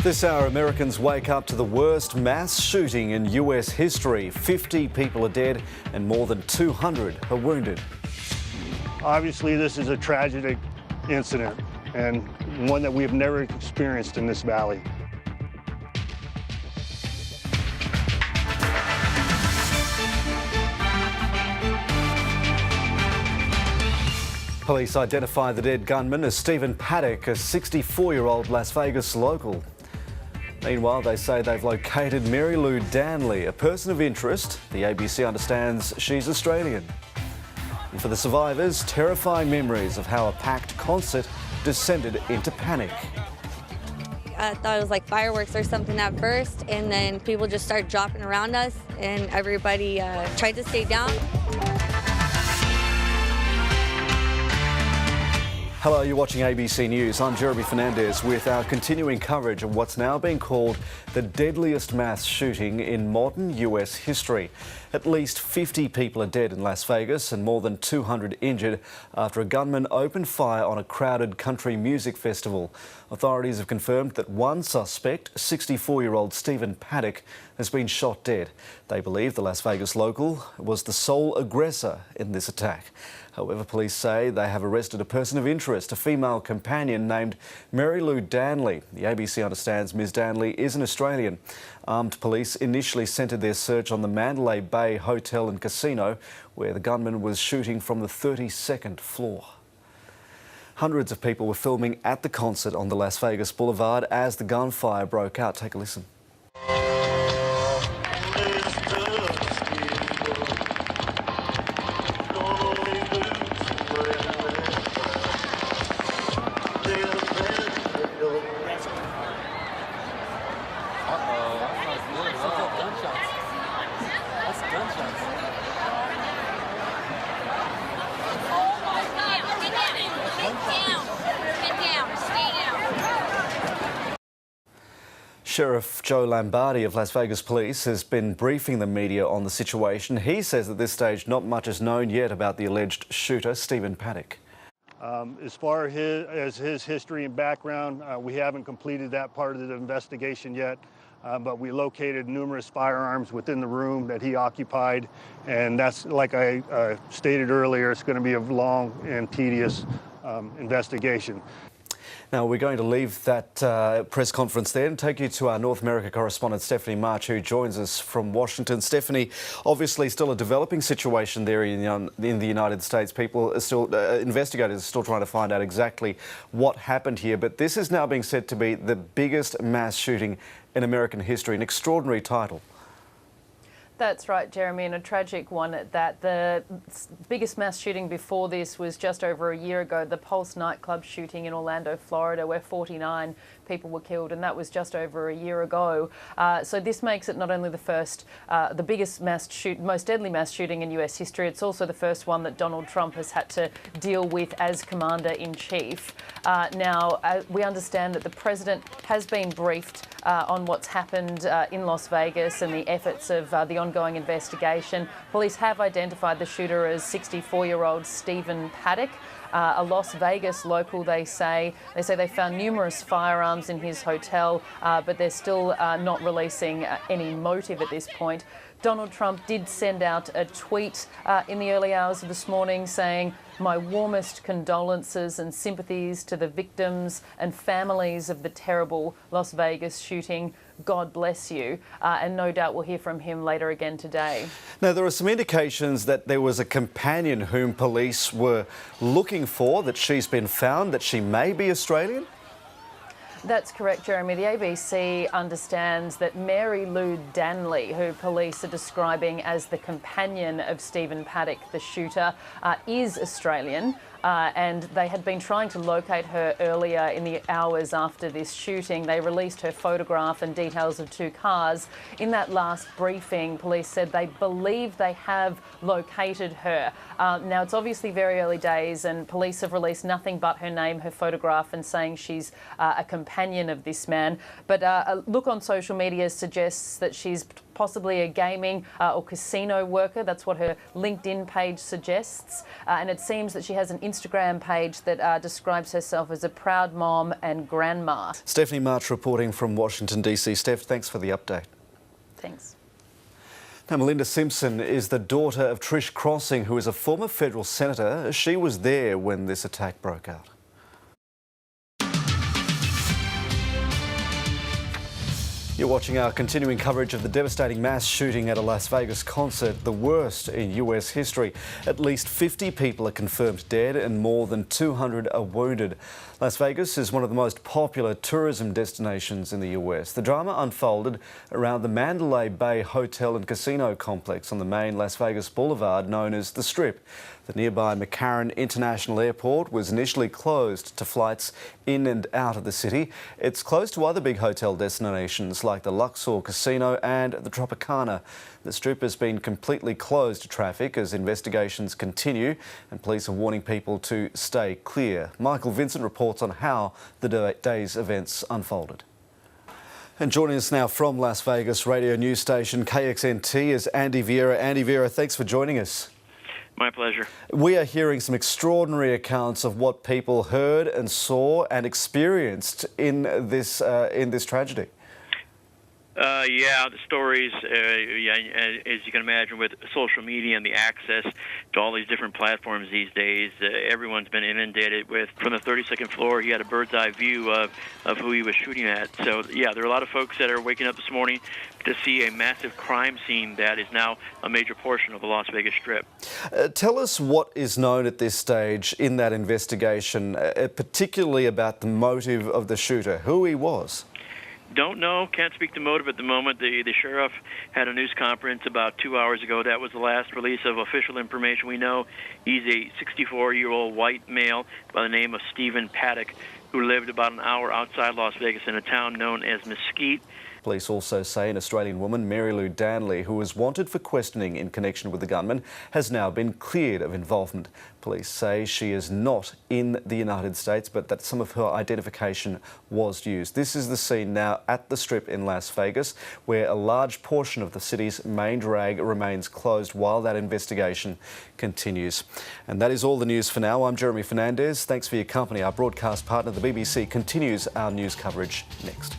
This hour, Americans wake up to the worst mass shooting in US history. 50 people are dead and more than 200 are wounded. Obviously, this is a tragic incident and one that we have never experienced in this valley. Police identify the dead gunman as Stephen Paddock, a 64-year-old Las Vegas local. Meanwhile, they say they've located Mary Lou Danley, a person of interest. The ABC understands she's Australian. And for the survivors, terrifying memories of how a packed concert descended into panic. I thought it was like fireworks or something at first, and then people just started dropping around us, and everybody tried to stay down. Hello, you're watching ABC News. I'm Jeremy Fernandez with our continuing coverage of what's now being called the deadliest mass shooting in modern US history. At least 50 people are dead in Las Vegas and more than 200 injured after a gunman opened fire on a crowded country music festival. Authorities have confirmed that one suspect, 64-year-old Stephen Paddock, has been shot dead. They believe the Las Vegas local was the sole aggressor in this attack. However, police say they have arrested a person of interest, a female companion named Mary Lou Danley. The ABC understands Ms Danley is an Australian. Armed police initially centred their search on the Mandalay Bay Hotel and Casino, where the gunman was shooting from the 32nd floor. Hundreds of people were filming at the concert on the Las Vegas Boulevard as the gunfire broke out. Take a listen. Sheriff Joe Lambardi of Las Vegas Police has been briefing the media on the situation. He says at this stage not much is known yet about the alleged shooter, Stephen Paddock. As far as his history and background, we haven't completed that part of the investigation yet, but we located numerous firearms within the room that he occupied, and that's, like I stated earlier, it's going to be a long and tedious investigation. Now, we're going to leave that press conference there and take you to our North America correspondent, Stephanie March, who joins us from Washington. Stephanie, obviously still a developing situation there in the United States. People are still, investigators are still trying to find out exactly what happened here. But this is now being said to be the biggest mass shooting in American history, an extraordinary title. That's right, Jeremy, and a tragic one at that. The biggest mass shooting before this was just over a year ago, the Pulse nightclub shooting in Orlando, Florida, where 49 people were killed, and that was just over a year ago. So this makes it not only the first, the biggest most deadly mass shooting in US history, it's also the first one that Donald Trump has had to deal with as Commander-in-Chief. Now, we understand that the President has been briefed on what's happened in Las Vegas and the efforts of the ongoing investigation. Police have identified the shooter as 64-year-old Stephen Paddock, a Las Vegas local. They say they found numerous firearms in his hotel, but they're still not releasing any motive at this point. Donald Trump did send out a tweet in the early hours of this morning saying, "My warmest condolences and sympathies to the victims and families of the terrible Las Vegas shooting. God bless you." And no doubt we'll hear from him later again today. Now, there are some indications that there was a companion whom police were looking for, that she's been found, that she may be Australian? That's correct, Jeremy. The ABC understands that Mary Lou Danley, who police are describing as the companion of Stephen Paddock, the shooter, is Australian. And they had been trying to locate her earlier in the hours after this shooting. They released her photograph and details of two cars. In that last briefing, police said they believe they have located her. Now, it's obviously very early days, and police have released nothing but her name, her photograph, and saying she's a companion of this man. But a look on social media suggests that she's possibly a gaming or casino worker. That's what her LinkedIn page suggests. And it seems that she has an Instagram page that describes herself as a proud mom and grandma. Stephanie March reporting from Washington, D.C. Steph, thanks for the update. Thanks. Now, Melinda Simpson is the daughter of Trish Crossing, who is a former federal senator. She was there when this attack broke out. You're watching our continuing coverage of the devastating mass shooting at a Las Vegas concert, the worst in US history. At least 50 people are confirmed dead and more than 200 are wounded. Las Vegas is one of the most popular tourism destinations in the US. The drama unfolded around the Mandalay Bay Hotel and Casino complex on the main Las Vegas Boulevard known as The Strip. The nearby McCarran International Airport was initially closed to flights in and out of the city. It's closed to other big hotel destinations like the Luxor Casino and the Tropicana. The Strip has been completely closed to traffic as investigations continue and police are warning people to stay clear. Michael Vincent reports on how the day's events unfolded. And joining us now from Las Vegas radio news station KXNT is Andy Vieira. Andy Vieira, thanks for joining us. My pleasure. We are hearing some extraordinary accounts of what people heard and saw and experienced in this tragedy. Yeah, the stories, as you can imagine, with social media and the access to all these different platforms these days, everyone's been inundated with. From the 32nd floor, he had a bird's eye view of who he was shooting at. So, yeah, there are a lot of folks that are waking up this morning to see a massive crime scene that is now a major portion of the Las Vegas Strip. Tell us what is known at this stage in that investigation, particularly about the motive of the shooter, who he was. Don't know, can't speak to motive at the moment. The sheriff had a news conference about 2 hours ago. That was the last release of official information. We know he's a 64-year-old white male by the name of Stephen Paddock, who lived about an hour outside Las Vegas in a town known as Mesquite. Police also say an Australian woman, Mary Lou Danley, who was wanted for questioning in connection with the gunman, has now been cleared of involvement. Police say she is not in the United States, but that some of her identification was used. This is the scene now at the Strip in Las Vegas, where a large portion of the city's main drag remains closed while that investigation continues. And that is all the news for now. I'm Jeremy Fernandez. Thanks for your company. Our broadcast partner, the BBC, continues our news coverage next.